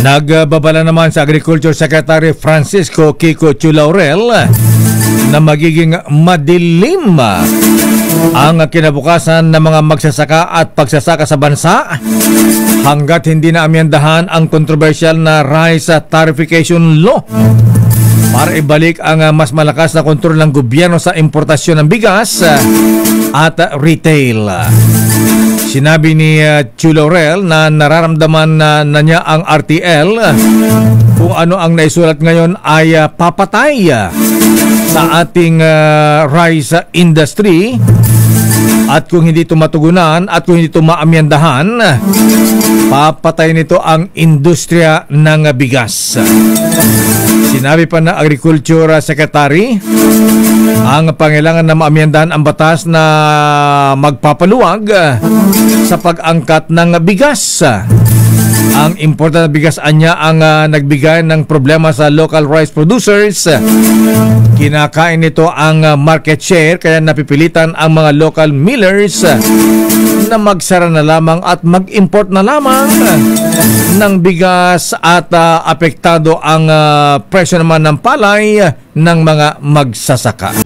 Nagbabala naman sa Agriculture Secretary Francisco Kiko Chulaurel na magiging madilim ang kinabukasan ng mga magsasaka at pagsasaka sa bansa hanggat hindi na amyendahan ang kontrobersyal na Rice Tarification Law para ibalik ang mas malakas na kontrol ng gobyerno sa importasyon ng bigas at retail. Sinabi ni Chulaurel na nararamdaman na niya ang RTL kung ano ang naisulat ngayon ay papatay sa ating rice industry at kung hindi ito matugunan at kung hindi ito maamyandahan, papatay nito ang industriya ng bigas. Sinabi pa na Agriculture Secretary ang pangailangan na maamyandahan ang batas na magpapaluwag sa pag-angkat ng bigas. Ang important na bigas anya ang nagbigay ng problema sa local rice producers. Kinakain nito ang market share kaya napipilitan ang mga local millers na magsara na lamang at mag-import na lamang ng bigas at apektado ang presyo naman ng palay ng mga magsasaka.